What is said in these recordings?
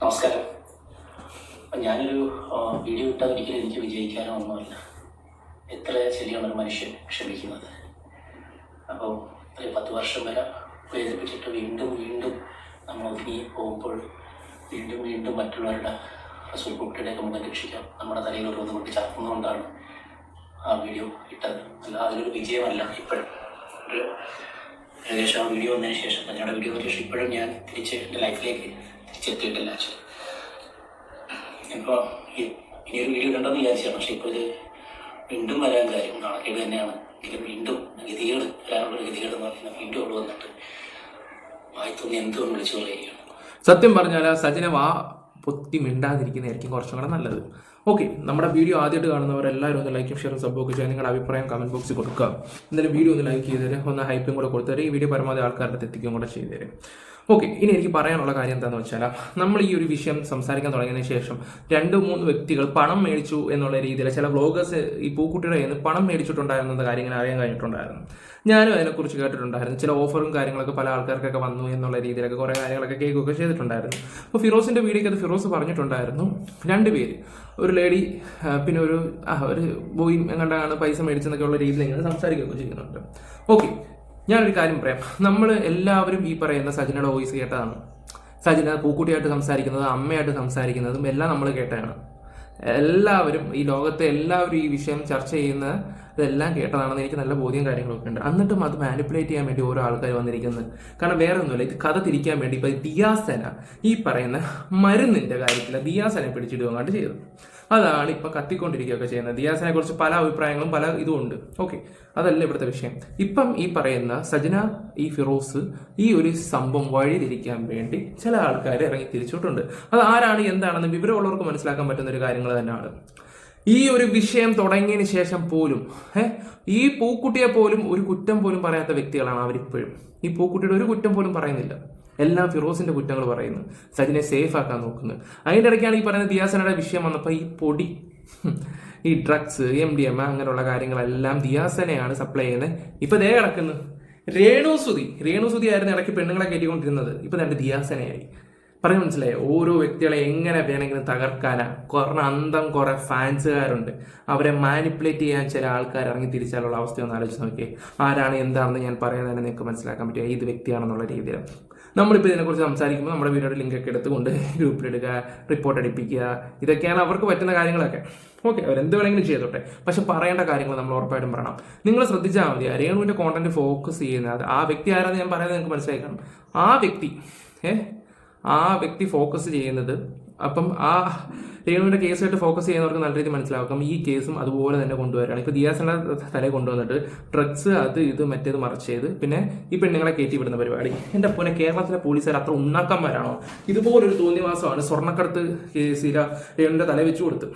നമസ്കാരം. അപ്പം ഞാനൊരു വീഡിയോ ഇട്ടാൽ ഒരിക്കലും എനിക്ക് വിജയിക്കാനോ ഒന്നുമല്ല. എത്ര ശരിയാണ് ഒരു മനുഷ്യൻ ക്ഷമിക്കുന്നത്. അപ്പോൾ 10 വർഷം വരെ വേദനിപ്പിച്ചിട്ട് വീണ്ടും വീണ്ടും നമ്മൾ ഒതുങ്ങി പോകുമ്പോൾ വീണ്ടും മറ്റുള്ളവരുടെ സുൽക്കുട്ടിയുടെയൊക്കെ മുഖം രക്ഷിക്കാം നമ്മുടെ തലയിൽ ഓരോന്ന് കൊണ്ട് ചേർക്കുന്നതുകൊണ്ടാണ് ആ വീഡിയോ ഇട്ടത്. അല്ല, അതിലൊരു വിജയമല്ല. ഇപ്പോഴും ഒരു ഏകദേശം ആ വീഡിയോ വന്നതിന് ശേഷം ഞങ്ങളുടെ വീഡിയോ വന്നതിന് ശേഷം ഇപ്പോഴും ഞാൻ എൻ്റെ ലൈഫിലേക്ക് തിരിച്ചെത്തിയിട്ടില്ല. ഇപ്പോൾ ഇനിയൊരു വീഡിയോ ഉണ്ടെന്ന് വിചാരിച്ചാണ്. പക്ഷെ ഇപ്പോൾ ഇത് വീണ്ടും വരാൻ കാര്യം നാണക്കേട് തന്നെയാണ്. എങ്കിലും വീണ്ടും ഗതികേട് വരാനുള്ള ഗതികേട് എന്ന് പറയുന്നത് വീണ്ടും അവിടെ വന്നിട്ട് വായിത്തൊന്ന് എന്തുകൊണ്ട് വിളിച്ചു പറയുകയാണ്. സത്യം പറഞ്ഞാൽ സജിനെ പൊത്തി മിണ്ടാതിരിക്കുന്നതായിരിക്കും കുറച്ചും കൂടെ നല്ലത്. ഓക്കെ, നമ്മുടെ വീഡിയോ ആദ്യമായിട്ട് കാണുന്നവരെല്ലാവരും ഒന്ന് ലൈക്കും ഷെയറും സബ്ബൊക്കെ ചെയ്യാൻ നിങ്ങളുടെ അഭിപ്രായം കമന്റ് ബോക്സിൽ കൊടുക്കുക. എന്തായാലും വീഡിയോ ഒന്ന് ലൈക്ക് ചെയ്തേരെ, ഒന്ന് ഹൈപ്പും കൂടെ കൊടുത്തേരെ, ഈ വീഡിയോ പരമാവധി ആൾക്കാരുടെ എത്തിക്കുകയും കൂടെ ചെയ്തേരെ. ഓക്കെ, ഇനി എനിക്ക് പറയാനുള്ള കാര്യം എന്താണെന്ന് വെച്ചാൽ, നമ്മൾ ഈ ഒരു വിഷയം സംസാരിക്കാൻ തുടങ്ങിയതിന് ശേഷം 2-3 വ്യക്തികൾ പണം മേടിച്ചു എന്നുള്ള രീതിയിൽ ചില വ്ളോഗേഴ്സ് ഈ പൂക്കുട്ടിയുടെ കയ്യിൽ നിന്ന് പണം മേടിച്ചിട്ടുണ്ടായിരുന്ന കാര്യം ഇങ്ങനെ അറിയാൻ കഴിഞ്ഞിട്ടുണ്ടായിരുന്നു. ഞാനും അതിനെക്കുറിച്ച് കേട്ടിട്ടുണ്ടായിരുന്നു. ചില ഓഫറും കാര്യങ്ങളൊക്കെ പല ആൾക്കാർക്കൊക്കെ വന്നു എന്നുള്ള രീതിയിലൊക്കെ കുറേ കാര്യങ്ങളൊക്കെ കേൾക്കുകയൊക്കെ ചെയ്തിട്ടുണ്ടായിരുന്നു. അപ്പോൾ ഫിറോസിൻ്റെ വീഡിയോക്ക് അത് ഫിറോസ് പറഞ്ഞിട്ടുണ്ടായിരുന്നു, 2 പേര്, ഒരു ലേഡി പിന്നെ ഒരു ബോയും എങ്ങാണ്ടാണ് പൈസ മേടിച്ചെന്നൊക്കെ ഉള്ള രീതിയിൽ ഇങ്ങനെ സംസാരിക്കുകയൊക്കെ ചെയ്യുന്നുണ്ട്. ഓക്കെ, ഞാനൊരു കാര്യം പറയാം. നമ്മൾ എല്ലാവരും ഈ പറയുന്ന സജിനയുടെ വോയിസ് കേട്ടതാണ്. സജിന പൂക്കുട്ടിയായിട്ട് സംസാരിക്കുന്നത്, അമ്മയായിട്ട് സംസാരിക്കുന്നതും എല്ലാം നമ്മൾ കേട്ടതാണ്. എല്ലാവരും ഈ ലോകത്തെ എല്ലാവരും ഈ വിഷയം ചർച്ച ചെയ്യുന്ന ഇതെല്ലാം കേട്ടതാണെന്ന് എനിക്ക് നല്ല ബോധ്യം കാര്യങ്ങളൊക്കെ ഉണ്ട്. എന്നിട്ടും അത് മാനിപ്പുലേറ്റ് ചെയ്യാൻ വേണ്ടി ഓരോ ആൾക്കാർ വന്നിരിക്കുന്നത്. കാരണം വേറെ ഒന്നുമില്ല, ഇത് കഥ തിരിക്കാൻ വേണ്ടി ഇപ്പൊ ദിയാസന ഈ പറയുന്ന മരുന്നിന്റെ കാര്യത്തിൽ ദിയാസനെ പിടിച്ചിടുകയാണ്ട് ചെയ്തു. അതാണ് ഇപ്പൊ കത്തിക്കൊണ്ടിരിക്കുകയൊക്കെ ചെയ്യുന്നത്. ദിയാസനെ കുറിച്ച് പല അഭിപ്രായങ്ങളും പല ഇതും ഉണ്ട്. ഓക്കെ, അതല്ല ഇവിടുത്തെ വിഷയം. ഇപ്പം ഈ പറയുന്ന സജന, ഈ ഫിറോസ് ഈ ഒരു സംഭവം വഴിതിരിക്കാൻ വേണ്ടി ചില ആൾക്കാർ ഇറങ്ങി തിരിച്ചിട്ടുണ്ട്. അത് ആരാണ് എന്താണെന്ന് വിവരമുള്ളവർക്ക് മനസ്സിലാക്കാൻ പറ്റുന്ന ഒരു കാര്യങ്ങൾ തന്നെയാണ്. ഈ ഒരു വിഷയം തുടങ്ങിയതിന് ശേഷം പോലും ഈ പൂക്കുട്ടിയെ പോലും ഒരു കുറ്റം പോലും പറയാത്ത വ്യക്തികളാണ് അവരിപ്പോഴും. ഈ പൂക്കുട്ടിയുടെ ഒരു കുറ്റം പോലും പറയുന്നില്ല, എല്ലാം ഫിറോസിന്റെ കുറ്റങ്ങൾ പറയുന്നു, സജിനെ സേഫ് ആക്കാൻ നോക്കുന്നു. അതിൻ്റെ ഇടയ്ക്കാണ് ഈ പറയുന്ന ദിയാസനയുടെ വിഷയം വന്നപ്പോൾ ഈ പൊടി, ഈ ഡ്രഗ്സ്, MDMA അങ്ങനെയുള്ള കാര്യങ്ങളെല്ലാം ദിയാസനയാണ് സപ്ലൈ ചെയ്യുന്നത്. ഇപ്പൊ ദേ കിടക്കുന്നു രേണുസുതി ആയിരുന്നു ഇടയ്ക്ക് പെണ്ണുങ്ങളെ കയറ്റിക്കൊണ്ടിരുന്നത്. ഇപ്പൊ രണ്ട് ദിയാസനയായി. പറഞ്ഞു മനസ്സിലായി. ഓരോ വ്യക്തികളെ എങ്ങനെ വേണമെങ്കിലും തകർക്കാനാ. കുറെ ഫാൻസുകാരുണ്ട്, അവരെ മാനിപ്പുലേറ്റ് ചെയ്യാൻ ചില ആൾക്കാർ ഇറങ്ങി തിരിച്ചാലുള്ള അവസ്ഥ ഒന്ന് ആലോചിച്ച് നോക്കിയേ. ആരാണ് എന്താണെന്ന് ഞാൻ പറയുന്നത് തന്നെ നിങ്ങൾക്ക് മനസ്സിലാക്കാൻ പറ്റുക, ഏത് വ്യക്തിയാണെന്നുള്ള രീതിയിൽ. നമ്മളിപ്പോൾ ഇതിനെക്കുറിച്ച് സംസാരിക്കുമ്പോൾ നമ്മുടെ വീഡിയോയുടെ ലിങ്കൊക്കെ എടുത്തുകൊണ്ട് ഗ്രൂപ്പിലിടുക, റിപ്പോർട്ട് അടിപ്പിക്കുക, ഇതൊക്കെയാണ് അവർക്ക് പറ്റുന്ന കാര്യങ്ങളൊക്കെ. ഓക്കെ, അവരെന്ത് വേണമെങ്കിലും ചെയ്തോട്ടെ, പക്ഷെ പറയേണ്ട കാര്യങ്ങൾ നമ്മൾ ഉറപ്പായിട്ടും പറയണം. നിങ്ങൾ ശ്രദ്ധിച്ചാൽ മതി, രേണുവിൻ്റെ കോണ്ടന്റ് ഫോക്കസ് ചെയ്യുന്നത് ആ വ്യക്തി ആരാന്ന് ഞാൻ പറയുന്നത് നിങ്ങൾക്ക് മനസ്സിലായി കാണും. ആ വ്യക്തി ഫോക്കസ് ചെയ്യുന്നത്, അപ്പം ആ രേണുവിൻ്റെ കേസായിട്ട് ഫോക്കസ് ചെയ്യുന്നവർക്ക് നല്ല രീതിയിൽ മനസ്സിലാക്കാം. ഈ കേസും അതുപോലെ തന്നെ കൊണ്ടുവരികയാണ്. ഇപ്പോൾ ദിയാസന്റെ തലയിൽ കൊണ്ടുവന്നിട്ട് ഡ്രഗ്സ് അത് ഇത് മറ്റേത് മറിച്ച് ചെയ്ത് പിന്നെ ഈ പെണ്ണുങ്ങളെ കയറ്റി വിടുന്ന പരിപാടി. എൻ്റെ പോലെ കേരളത്തിലെ പോലീസുകാർ അത്ര ഉണ്ണാക്കന്മാരാണോ? ഇതുപോലൊരു തോന്നിവാസമാണ് സ്വർണ്ണക്കടത്ത് കേസിൽ രേണുവിൻ്റെ തല വെച്ചു കൊടുത്ത്,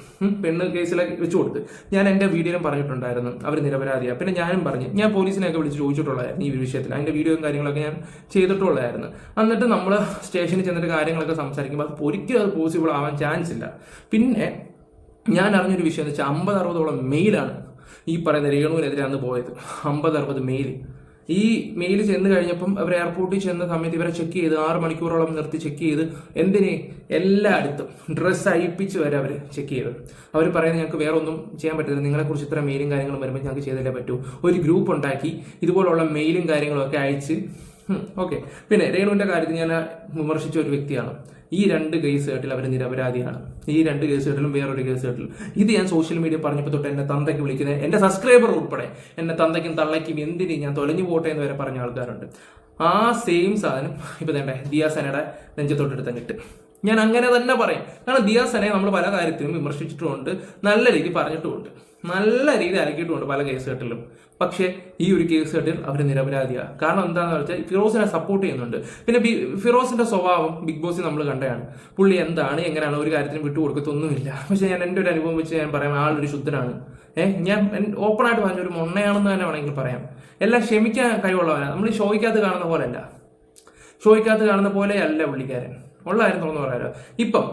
പെണ്ണ് കേസിലെ വെച്ചു കൊടുത്ത്. ഞാൻ എൻ്റെ വീഡിയോയിലും പറഞ്ഞിട്ടുണ്ടായിരുന്നു അവർ നിരപരാധിയാണ്. പിന്നെ ഞാനും പറഞ്ഞു, ഞാൻ പോലീസിനെയൊക്കെ വിളിച്ച് ചോദിച്ചിട്ടുള്ളതായിരുന്നു ഈ വിഷയത്തിൽ. അതിൻ്റെ വീഡിയോയും കാര്യങ്ങളൊക്കെ ഞാൻ ചെയ്തിട്ടുള്ളതായിരുന്നു. എന്നിട്ട് നമ്മൾ സ്റ്റേഷനിൽ ചെന്നിട്ട് കാര്യങ്ങളൊക്കെ സംസാരിക്കുമ്പോൾ അത് ഒരിക്കലും അത് പോസിബിൾ ആവാൻ ചാൻസ് ഇല്ല. പിന്നെ ഞാൻ അറിഞ്ഞൊരു വിഷയം എന്ന് വെച്ചാൽ 50-60ഓളം മെയിലാണ് ഈ പറയുന്ന രേണുവിനെതിരെ അന്ന് പോയത്. 50-60 മെയിൽ. ഈ മെയിൽ ചെന്ന് കഴിഞ്ഞപ്പം അവർ എയർപോർട്ടിൽ ചെന്ന സമയത്ത് ഇവരെ ചെക്ക് ചെയ്ത് 6 മണിക്കൂറോളം നിർത്തി ചെക്ക് ചെയ്ത്, എന്തിന് എല്ലായിടത്തും ഡ്രസ്സ് അഴിപ്പിച്ച് വരെ അവർ ചെക്ക് ചെയ്ത്. അവർ പറയുന്നത് ഞങ്ങൾക്ക് വേറെ ഒന്നും ചെയ്യാൻ പറ്റില്ല, നിങ്ങളെക്കുറിച്ച് ഇത്ര മെയിലും കാര്യങ്ങളും വരുമ്പോൾ ഞങ്ങൾക്ക് ചെയ്തല്ലേ പറ്റൂ. ഒരു ഗ്രൂപ്പ് ഉണ്ടാക്കി ഇതുപോലുള്ള മെയിലും കാര്യങ്ങളും ഒക്കെ അയച്ച്. ഓക്കെ, പിന്നെ രേണുവിൻ്റെ കാര്യത്തിൽ ഞാൻ വിമർശിച്ച ഒരു വ്യക്തിയാണ്. ഈ 2 കേസ് കേട്ടിൽ അവർ നിരപരാധിയാണ്. ഈ 2 കേസ് കേട്ടിലും വേറൊരു കേസ് കേട്ടിലും. ഇത് ഞാൻ സോഷ്യൽ മീഡിയ പറഞ്ഞപ്പോൾ തൊട്ട് എന്നെ തന്തയ്ക്ക് വിളിക്കുന്നത്, എൻ്റെ സബ്സ്ക്രൈബർ ഉൾപ്പെടെ എന്നെ തന്തയ്ക്കും തള്ളയ്ക്കും എന്തിന് ഞാൻ തൊലഞ്ഞു പോട്ടെ എന്ന് വരെ പറഞ്ഞ ആൾക്കാരുണ്ട്. ആ സെയിം സാധനം ഇപ്പം തന്നെ ദിയാസനയുടെ നെഞ്ചത്തോട്ടെടുത്ത് കിട്ടും. ഞാൻ അങ്ങനെ തന്നെ പറയും. കാരണം ദിയാസനെ നമ്മൾ പല കാര്യത്തിലും വിമർശിച്ചിട്ടുമുണ്ട്, നല്ല രീതി പറഞ്ഞിട്ടുമുണ്ട്, നല്ല രീതി അലക്കിയിട്ടുമുണ്ട് പല കേസ് കെട്ടിലും. പക്ഷേ ഈ ഒരു കേസ് കെട്ടിൽ അവർ നിരപരാധിയാണ്. കാരണം എന്താണെന്ന് വെച്ചാൽ ഫിറോസിനെ സപ്പോർട്ട് ചെയ്യുന്നുണ്ട്. പിന്നെ ഫിറോസിന്റെ സ്വഭാവം ബിഗ് ബോസിൽ നമ്മൾ കണ്ടതാണ്. പുള്ളി എന്താണ് എങ്ങനെയാണ് ഒരു കാര്യത്തിനും വിട്ടുകൊടുക്കത്തൊന്നുമില്ല. പക്ഷെ ഞാൻ എൻ്റെ ഒരു അനുഭവം വെച്ച് ഞാൻ പറയാം, ആളൊരു ശുദ്ധനാണ്. ഞാൻ ഓപ്പണായിട്ട് പറഞ്ഞ ഒരു മൊണ്ണയാണെന്ന് തന്നെ വേണമെങ്കിൽ പറയാം. എല്ലാം ക്ഷമിക്കാൻ കഴിവുള്ളവനാണ്. നമ്മൾ ഷോയ്ക്കകത്ത് കാണുന്ന പോലെയല്ല പുള്ളിക്കാരൻ. ഉള്ള കാര്യം തുറന്നു പറയാലോ. ഇപ്പം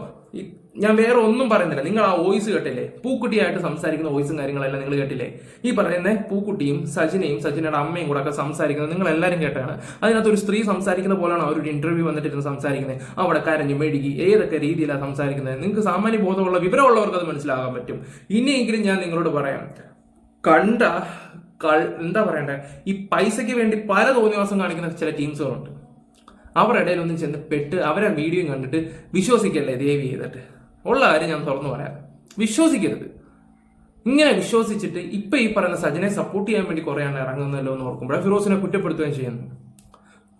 ഞാൻ വേറെ ഒന്നും പറയുന്നില്ല. നിങ്ങൾ ആ വോയിസ് കേട്ടില്ലേ? പൂക്കുട്ടിയായിട്ട് സംസാരിക്കുന്ന വോയിസും കാര്യങ്ങളെല്ലാം നിങ്ങൾ കേട്ടില്ലേ? ഈ പറയുന്ന പൂക്കുട്ടിയും സജിനയും സജിനയുടെ അമ്മയും കൂടെ ഒക്കെ സംസാരിക്കുന്നത് നിങ്ങൾ എല്ലാവരും കേട്ടാണ്. അതിനകത്ത് ഒരു സ്ത്രീ സംസാരിക്കുന്ന പോലെയാണ് അവരൊരു ഇന്റർവ്യൂ വന്നിട്ടിരുന്ന് സംസാരിക്കുന്നത്. അവിടെ കരഞ്ഞു മെഴുകി ഏതൊക്കെ രീതിയിലാണ് സംസാരിക്കുന്നത്. നിങ്ങൾക്ക് സാമാന്യ ബോധമുള്ള വിവരമുള്ളവർക്ക് അത് മനസ്സിലാകാൻ പറ്റും. ഇനിയെങ്കിലും ഞാൻ നിങ്ങളോട് പറയാം, എന്താ പറയണ്ടേ, ഈ പൈസയ്ക്ക് വേണ്ടി പല തോന്നിവാസം കാണിക്കുന്ന ചില ടീംസുകളുണ്ട്. അവരുടെ ഇടയിലൊന്നും ചെന്ന് പെട്ട് അവരെ വീഡിയോ കണ്ടിട്ട് വിശ്വസിക്കല്ലേ ദയവ് ചെയ്തിട്ട്. ഉള്ള കാര്യം ഞാൻ തുറന്നു പറയാം, വിശ്വസിക്കരുത്. ഇങ്ങനെ വിശ്വസിച്ചിട്ട് ഇപ്പൊ ഈ പറയുന്ന സജിനെ സപ്പോർട്ട് ചെയ്യാൻ വേണ്ടി കുറെ ആണ് ഇറങ്ങുന്നല്ലോ എന്ന് ഓർക്കുമ്പോഴാണ് ഫിറോസിനെ കുറ്റപ്പെടുത്തുകയും ചെയ്യുന്നു.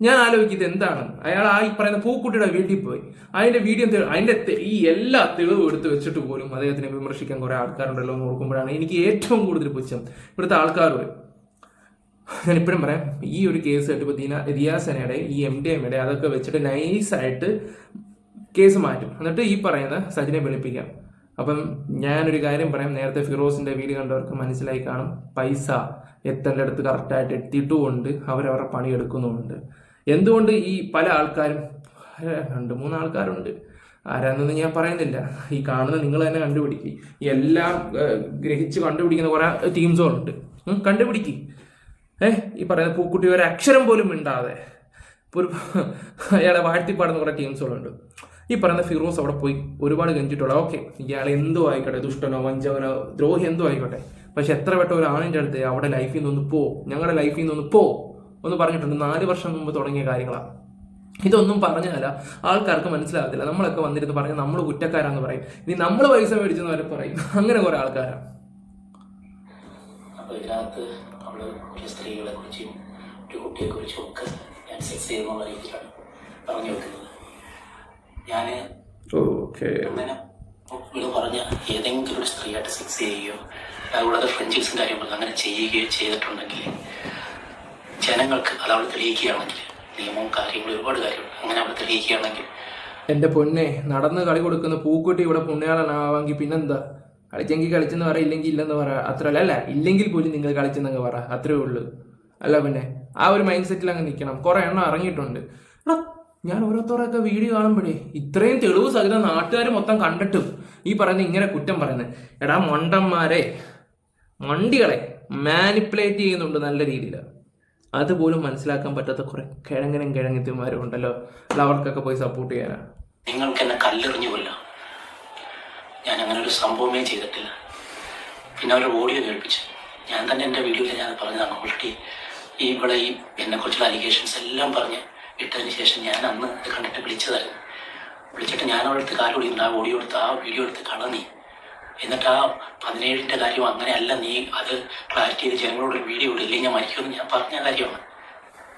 ഞാൻ ആലോചിക്കുന്നത് എന്താണ്, അയാൾ ഈ പറയുന്ന പൂക്കുട്ടിയുടെ വീട്ടിൽ പോയി അതിന്റെ വീഡിയോ അതിന്റെ ഈ എല്ലാ തെളിവും എടുത്ത് വെച്ചിട്ട് പോലും അദ്ദേഹത്തിനെ വിമർശിക്കാൻ കുറെ ആൾക്കാരുണ്ടല്ലോ എന്ന് ഓർക്കുമ്പോഴാണ് എനിക്ക് ഏറ്റവും കൂടുതൽ പുച്ഛം ഇവിടുത്തെ ആൾക്കാരോട്. ഞാൻ ഇപ്പോഴും പറയാം, ഈ ഒരു കേസ് ആയിട്ട് ഇപ്പോൾ ദിയാസനയുടെ ഈ MDMA അതൊക്കെ വെച്ചിട്ട് നൈസായിട്ട് കേസ് മാറ്റും, എന്നിട്ട് ഈ പറയുന്ന സജിനെ വിളിപ്പിക്കാം. അപ്പം ഞാനൊരു കാര്യം പറയാം, നേരത്തെ ഫിറോസിന്റെ വീഡിയോ കണ്ടവർക്ക് മനസ്സിലായി കാണും, പൈസ എത്തേണ്ട അടുത്ത് കറക്റ്റായിട്ട് എത്തിയിട്ടുമുണ്ട്, അവരവരുടെ പണിയെടുക്കുന്നുമുണ്ട്. എന്തുകൊണ്ട് ഈ പല ആൾക്കാരും 2-3 ആൾക്കാരുണ്ട്, ആരാന്നൊന്നും ഞാൻ പറയുന്നില്ല, ഈ കാണുന്ന നിങ്ങൾ തന്നെ കണ്ടുപിടിക്കും. എല്ലാം ഗ്രഹിച്ച് കണ്ടുപിടിക്കുന്ന കുറെ ടീംസുകളുണ്ട്, കണ്ടുപിടിക്കും. ഈ പറയുന്ന പൂക്കുട്ടി ഒരു അക്ഷരം പോലും മിണ്ടാതെ ഒരു അയാളെ വാഴ്ത്തിപ്പാടുന്ന കുറെ ടീംസുകളുണ്ട്. ഈ പറയുന്ന ഫിറോസ് അവിടെ പോയി ഒരുപാട് കെഞ്ചിട്ടുള്ള, ഓക്കെ ഇയാൾ എന്തോ ആയിക്കോട്ടെ, ദുഷ്ടനോ വഞ്ചകനോ ദ്രോഹി എന്തോ ആയിക്കോട്ടെ, പക്ഷെ എത്ര വട്ടം ഒരു ആണിൻ്റെ അടുത്ത് അവിടെ ലൈഫിൽ നിന്നൊന്ന് പോ, ഞങ്ങളുടെ ലൈഫിൽ നിന്നൊന്ന് പോ ഒന്ന് പറഞ്ഞിട്ടുണ്ട്. 4 വർഷം മുമ്പ് തുടങ്ങിയ കാര്യങ്ങളാണ്. ഇതൊന്നും പറഞ്ഞാല ആൾക്കാർക്ക് മനസ്സിലാകത്തില്ല. നമ്മളൊക്കെ വന്നിരുന്ന് പറഞ്ഞാൽ നമ്മൾ കുറ്റക്കാരാന്ന് പറയും, ഇനി നമ്മൾ പൈസ മേടിച്ചെന്ന് വരെ പറയും. അങ്ങനെ കുറെ ആൾക്കാരാണ്. അപ്പോൾ ഇതിനകത്ത് അവള് ഒരു സ്ത്രീകളെ കുറിച്ചും ഒരു കുട്ടിയെ കുറിച്ചും ഒക്കെ ഞാൻ സെക്സ് ചെയ്യുന്നുള്ള രീതിയിലാണ് പറഞ്ഞു വെക്കുന്നത്. ഞാൻ അങ്ങനെ ഇവിടെ പറഞ്ഞ ഏതെങ്കിലും ഒരു സ്ത്രീയായിട്ട് സെക്സ് ചെയ്യുകയോ അതുകൂടാതെ ഫ്രണ്ട്ഷിപ്സും കാര്യങ്ങളും അങ്ങനെ ചെയ്യുകയോ ചെയ്തിട്ടുണ്ടെങ്കിൽ ജനങ്ങൾക്ക് അത് അവൾ തെളിയിക്കുകയാണെങ്കിൽ, നിയമവും കാര്യങ്ങളും ഒരുപാട് കാര്യമുണ്ട്, അങ്ങനെ അവൾ തെളിയിക്കുകയാണെങ്കിൽ, എൻ്റെ പൊന്നെ, നടന്ന് കളി കൊടുക്കുന്ന പൂക്കുട്ടി ഇവിടെ പുണ്യാളനാവാമെങ്കിൽ പിന്നെന്താ, കളിച്ചെങ്കിൽ കളിച്ചെന്ന് പറ, ഇല്ലെങ്കിൽ ഇല്ലെന്ന് പറ, അത്ര അല്ല, ഇല്ലെങ്കിൽ പോലും നിങ്ങൾ കളിച്ചെന്നങ്ങ് പറ, അത്രേ ഉള്ളൂ. അല്ല പിന്നെ ആ ഒരു മൈൻഡ് സെറ്റിൽ അങ്ങ് നിൽക്കണം. കുറെ എണ്ണം ഇറങ്ങിയിട്ടുണ്ട്. എടാ, ഞാൻ ഓരോരുത്തരൊക്കെ വീഡിയോ കാണുമ്പോഴേ ഇത്രയും തെളിവ് സഹിതം നാട്ടുകാർ മൊത്തം കണ്ടിട്ടും ഈ പറയുന്നത് ഇങ്ങനെ കുറ്റം പറയുന്നത്, എടാ മണ്ടന്മാരെ, മണ്ടികളെ മാനിപ്പുലേറ്റ് ചെയ്യുന്നുണ്ട് നല്ല രീതിയിൽ. അതുപോലും മനസ്സിലാക്കാൻ പറ്റാത്ത കുറെ കിഴങ്ങിത്തിമാരും ഉണ്ടല്ലോ, അല്ല അവർക്കൊക്കെ പോയി സപ്പോർട്ട് ചെയ്യാനാ. നിങ്ങൾക്ക് എന്നെ കല്ലെറിഞ്ഞു കൊല്ലാം, ഞാൻ അങ്ങനെ ഒരു സംഭവമേ ചെയ്തിട്ടില്ല. പിന്നെ അവർ ഓഡിയോ കേൾപ്പിച്ചു, ഞാൻ തന്നെ എൻ്റെ വീഡിയോയിൽ ഞാൻ പറഞ്ഞതാണ്. ഓൾറെഡി ഇവിടെ ഈ എന്നെക്കുറിച്ചുള്ള അലിഗേഷൻസ് എല്ലാം പറഞ്ഞ് ഇട്ടതിന് ശേഷം ഞാൻ അന്ന് അത് കണ്ടിട്ട് വിളിച്ചിട്ട് ഞാൻ അവിടുത്തെ കാര്യം ഓടിയുണ്ട്, ആ ഓഡിയോ എടുത്ത് ആ വീഡിയോ എടുത്ത് കളഞ്ഞി, എന്നിട്ട് ആ 17ന്റെ കാര്യം അങ്ങനെയല്ല, നീ അത് ക്ലാരിറ്റി ചെയ്ത് ജനങ്ങളോട് ഒരു വീഡിയോ ഇല്ലെങ്കിൽ ഞാൻ മരിക്കുമെന്ന് ഞാൻ പറഞ്ഞ കാര്യമാണ്.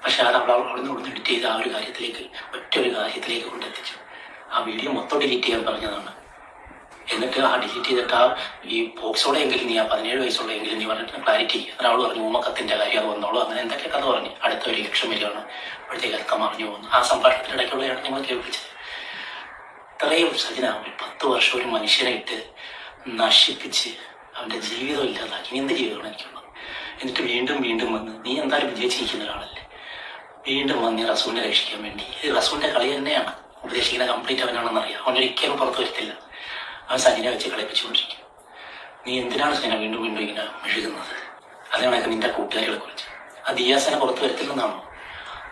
പക്ഷെ അത് അവിടെ നിന്ന് എഡിറ്റ് ചെയ്ത് ആ ഒരു കാര്യത്തിലേക്ക്, ഒറ്റൊരു കാര്യത്തിലേക്ക് കൊണ്ടെത്തിച്ചു. ആ വീഡിയോ മൊത്തം ഡിലീറ്റ് ചെയ്യാൻ പറഞ്ഞതാണ്. എന്നിട്ട് ആ ഡിലീറ്റ് ചെയ്തിട്ട് ആ ഈ ബോക്സോടെ എങ്കിലും നീ ആ 17 വയസ്സുള്ള എങ്കിലും നീ പറഞ്ഞിട്ട് ക്ലാരിറ്റി. അങ്ങനെ അവൾ പറഞ്ഞു ഉമ്മക്കത്തിൻ്റെ കാര്യം അത് വന്നോളൂ, അങ്ങനെ എന്തൊക്കെ കഥ പറഞ്ഞു. അടുത്ത ഒരു ലക്ഷം വരികയാണ്, അപ്പോഴത്തേക്ക് അർത്ഥം അറിഞ്ഞു പോകുന്നു. ആ സംഭാഷണത്തിനിടയ്ക്കുള്ളതാണ് നിങ്ങൾ കേൾപ്പിച്ചത്. ഇത്രയും സജിന 10 വർഷം ഒരു മനുഷ്യനെ ഇട്ട് നശിപ്പിച്ച് അവൻ്റെ ജീവിതം ഇല്ലാതാക്കി. ഇനി എന്ത് ജീവിതമാണ് എനിക്കുള്ളത്? എന്നിട്ട് വീണ്ടും വന്ന്, നീ എന്തായാലും വിജയിച്ചിരിക്കുന്ന ഒരാളല്ലേ, വീണ്ടും വന്ന് റസൂലിനെ രക്ഷിക്കാൻ വേണ്ടി. ഇത് റസൂലിൻ്റെ കളി തന്നെയാണ്, ഉപദേശിക്കുന്ന കംപ്ലീറ്റ് അവനാണെന്നറിയാം. അവനൊരിക്കലും പുറത്തു വരുത്തില്ല. അവൻ സജിനെ വെച്ച് കളിപ്പിച്ചുകൊണ്ടിരിക്കും. നീ എന്തിനാണ് സജിന വീണ്ടും ഇങ്ങനെ മെഴുകുന്നത്? അതേണക്ക് നിന്റെ കൂട്ടുകാരികളെ കുറിച്ച് ആ ദിയാസനെ പുറത്തു വരുത്തില്ലെന്നാണോ?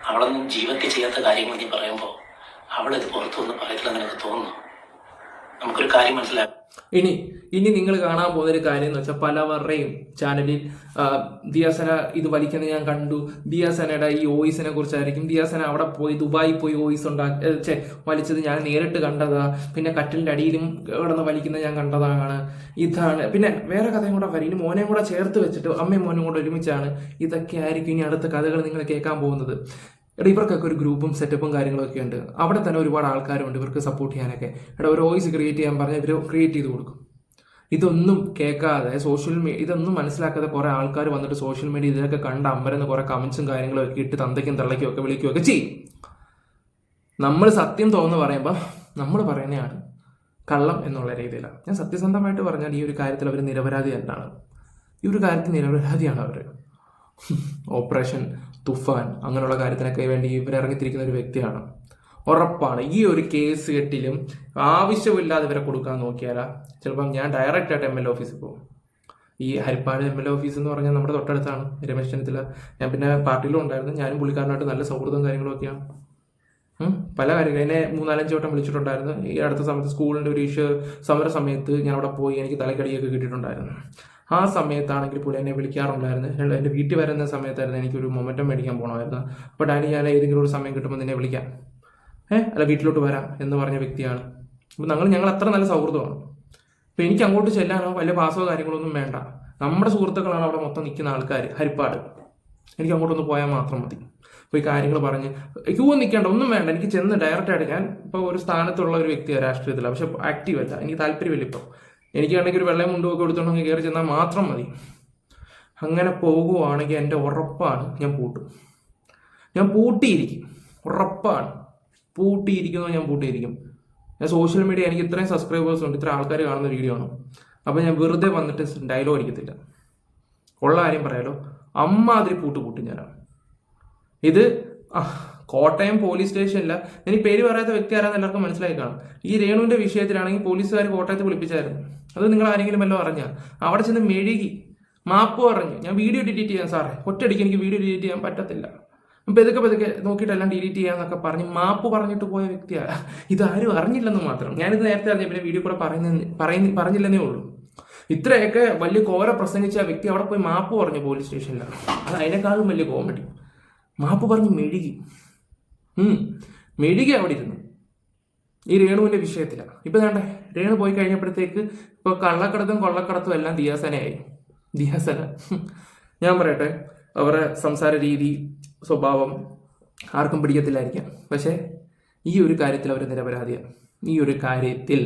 അവളൊന്നും ജീവിതത്തിൽ ചെയ്യാത്ത കാര്യങ്ങൾ നീ പറയുമ്പോൾ അവളിത് പുറത്തൊന്നും പറയത്തില്ലെന്ന് എനിക്ക് തോന്നുന്നു. നമുക്കൊരു കാര്യം മനസ്സിലാക്കാം. ഇനി നിങ്ങൾ കാണാൻ പോകുന്നൊരു കാര്യം എന്ന് വെച്ചാൽ പലവരുടെയും ചാനലിൽ ദിയാസന ഇത് വലിക്കുന്നത് ഞാൻ കണ്ടു, ദിയാസനയുടെ ഈ വോയിസിനെ കുറിച്ചായിരിക്കും, ദിയാസന അവിടെ പോയി ദുബായി പോയി വോയിസ് വലിച്ചത് ഞാൻ നേരിട്ട് കണ്ടതാ, പിന്നെ കട്ടിലിൻ്റെ അടിയിലും കിടന്ന് വലിക്കുന്നത് ഞാൻ കണ്ടതാണ്, ഇതാണ്. പിന്നെ വേറെ കഥയും കൂടെ വരും, ഇനി മോനെയും കൂടെ ചേർത്ത് വെച്ചിട്ട് അമ്മയും മോനും കൂടെ ഒരുമിച്ചാണ്. ഇതൊക്കെ ആയിരിക്കും ഇനി അടുത്ത കഥകൾ നിങ്ങൾ കേൾക്കാൻ പോകുന്നത്. എടാ, ഇവർക്കൊക്കെ ഒരു ഗ്രൂപ്പും സെറ്റപ്പും കാര്യങ്ങളൊക്കെ ഉണ്ട്, അവിടെ തന്നെ ഒരുപാട് ആൾക്കാരുണ്ട് ഇവർക്ക് സപ്പോർട്ട് ചെയ്യാനൊക്കെ. എടാ, ഒരു വോയിസ് ക്രിയേറ്റ് ചെയ്യാൻ പറഞ്ഞാൽ ഇവർ ക്രിയേറ്റ് ചെയ്ത് കൊടുക്കും. ഇതൊന്നും കേൾക്കാതെ ഇതൊന്നും മനസ്സിലാക്കാതെ കുറേ ആൾക്കാർ വന്നിട്ട് സോഷ്യൽ മീഡിയ ഇതിലൊക്കെ കണ്ട് അമ്പരന്ന് കുറേ കമൻസും കാര്യങ്ങളും ഒക്കെ ഇട്ട് തന്തയ്ക്കും തള്ളയ്ക്കും ഒക്കെ വിളിക്കുകയൊക്കെ ചെയ്യും. നമ്മൾ സത്യം തോന്നുന്നു പറയുമ്പോൾ നമ്മൾ പറയുന്നതാണ് കള്ളം എന്നുള്ള രീതിയിലാണ്. ഞാൻ സത്യസന്ധമായിട്ട് പറഞ്ഞാൽ ഈ ഒരു കാര്യത്തിൽ അവർ നിരപരാധി തന്നെയാണ്. ഈ ഒരു കാര്യത്തിൽ നിരപരാധിയാണ് അവർ. ഓപ്പറേഷൻ തുഫാൻ അങ്ങനെയുള്ള കാര്യത്തിനൊക്കെ വേണ്ടി ഇവരിറങ്ങിത്തിരിക്കുന്ന ഒരു വ്യക്തിയാണ്. ഉറപ്പാണ്. ഈ ഒരു കേസ് കെട്ടിലും ആവശ്യമില്ലാതെ ഇവരെ കൊടുക്കാൻ നോക്കിയാലാ ചിലപ്പം ഞാൻ ഡയറക്റ്റായിട്ട് MLA ഓഫീസിൽ പോകും. ഈ ഹരിപ്പാട് MLA ഓഫീസ് എന്ന് പറഞ്ഞാൽ നമ്മുടെ തൊട്ടടുത്താണ്, രമേശ് ചെന്നിത്തല. ഞാൻ പിന്നെ പാർട്ടിയിലും ഉണ്ടായിരുന്നു. ഞാനും പുള്ളിക്കാരനായിട്ട് നല്ല സൗഹൃദവും കാര്യങ്ങളൊക്കെയാണ്. പല കാര്യങ്ങൾ എന്നെ 3-4 വട്ടം വിളിച്ചിട്ടുണ്ടായിരുന്നു. ഈ അടുത്ത സമയത്ത് സ്കൂളിൻ്റെ ഒരു സമര സമയത്ത് ഞാൻ അവിടെ പോയി, എനിക്ക് തലക്കടിയൊക്കെ കിട്ടിയിട്ടുണ്ടായിരുന്നു. ആ സമയത്താണെങ്കിൽ പുള്ളി എന്നെ വിളിക്കാറുണ്ടായിരുന്നു. എൻ്റെ വീട്ടിൽ വരുന്ന സമയത്തായിരുന്നു എനിക്കൊരു മൊമെൻറ്റം മേടിക്കാൻ പോകണമായിരുന്നു. അപ്പോൾ ഡാഡി, ഞാൻ ഏതെങ്കിലും ഒരു സമയം കിട്ടുമ്പോൾ നിന്നെ വിളിക്കാം, അല്ല വീട്ടിലോട്ട് വരാം എന്ന് പറഞ്ഞ വ്യക്തിയാണ്. അപ്പോൾ ഞങ്ങൾ അത്ര നല്ല സൗഹൃദമാണ്. അപ്പോൾ എനിക്ക് അങ്ങോട്ട് ചെല്ലാനോ വലിയ പാസോ കാര്യങ്ങളൊന്നും വേണ്ട. നമ്മുടെ സുഹൃത്തുക്കളാണ് അവിടെ മൊത്തം നിൽക്കുന്ന ആൾക്കാർ, ഹരിപ്പാട്. എനിക്ക് അങ്ങോട്ടൊന്ന് പോയാൽ മാത്രം മതി. അപ്പോൾ ഈ കാര്യങ്ങൾ പറഞ്ഞ് ക്യൂ നിൽക്കേണ്ട, ഒന്നും വേണ്ട. എനിക്ക് ചെന്ന് ഡയറക്റ്റായിട്ട്, ഞാൻ ഇപ്പോൾ ഒരു സ്ഥാനത്തുള്ള ഒരു വ്യക്തിയാണ് രാഷ്ട്രീയത്തിൽ, പക്ഷെ ആക്റ്റീവ് അല്ല. എനിക്ക് താല്പര്യമില്ല ഇപ്പോൾ. എനിക്ക് വേണമെങ്കിൽ ഒരു വെള്ളയും മുണ്ടുമൊക്കെ കൊടുത്തോണ്ടെങ്കിൽ കയറി ചെന്നാൽ മാത്രം മതി. അങ്ങനെ പോകുവാണെങ്കിൽ എൻ്റെ ഉറപ്പാണ് ഞാൻ പൂട്ടും. ഞാൻ പൂട്ടിയിരിക്കും, ഉറപ്പാണ്. ഞാൻ പൂട്ടിയിരിക്കും. ഞാൻ സോഷ്യൽ മീഡിയ, എനിക്ക് ഇത്രയും സബ്സ്ക്രൈബേഴ്സ് ഉണ്ട്, ഇത്ര ആൾക്കാർ കാണുന്ന വീഡിയോ ആണ്. അപ്പോൾ ഞാൻ വെറുതെ വന്നിട്ട് ഡയലോഗ് അടിക്കത്തില്ല. ഉള്ള കാര്യം പറയാലോ, അമ്മാതിരി പൂട്ടും ഞാനാണ്. ഇത് കോട്ടയം പോലീസ് സ്റ്റേഷനില്ല. എനിക്ക് പേര് പറയാത്ത വ്യക്തി ആരാന്ന് എല്ലാവർക്കും മനസ്സിലായി കാണും. ഈ രേണുവിൻ്റെ വിഷയത്തിലാണെങ്കിൽ പോലീസുകാർ കോട്ടയത്ത് വിളിപ്പിച്ചായിരുന്നു. അത് നിങ്ങൾ ആരെങ്കിലും വല്ലതും അറിഞ്ഞാൽ? അവിടെ ചെന്ന് മെഴുകി മാപ്പ് പറഞ്ഞു, ഞാൻ വീഡിയോ ഡിലീറ്റ് ചെയ്യാം സാറേ, ഒറ്റയടിക്ക് എനിക്ക് വീഡിയോ ഡിലീറ്റ് ചെയ്യാൻ പറ്റത്തില്ല, പതുക്കെ നോക്കിയിട്ടെല്ലാം ഡിലീറ്റ് ചെയ്യാന്നൊക്കെ പറഞ്ഞ് മാപ്പ് പറഞ്ഞിട്ട് പോയ വ്യക്തിയാണ്. ഇതാരും അറിഞ്ഞില്ലെന്ന് മാത്രം. ഞാനിത് നേരത്തെ അറിഞ്ഞ പിന്നെ വീഡിയോ കൂടെ പറഞ്ഞില്ലെന്നേ ഉള്ളൂ. ഇത്രയൊക്കെ വലിയ കോര പ്രസംഗിച്ച ആ വ്യക്തി അവിടെ പോയി മാപ്പ് പറഞ്ഞു പോലീസ് സ്റ്റേഷനിലാണ്. അത് അതിനേക്കാളും വലിയ കോമഡി. മാപ്പ് പറഞ്ഞ് മെഴുകി അവിടെ ഇരുന്നു ഈ രേണുവിൻ്റെ വിഷയത്തിലാണ്. ഇപ്പം വേണ്ടേ, രേണു പോയി കഴിഞ്ഞപ്പോഴത്തേക്ക് ഇപ്പോൾ കള്ളക്കടത്തും കൊള്ളക്കടത്തും എല്ലാം ദിയാസനയായി. ഞാൻ പറയട്ടെ, അവരുടെ സംസാര രീതി, സ്വഭാവം ആർക്കും പിടിക്കത്തില്ലായിരിക്കാം. പക്ഷേ ഈ ഒരു കാര്യത്തിൽ അവർ നിരപരാധിയാണ്. ഈ ഒരു കാര്യത്തിൽ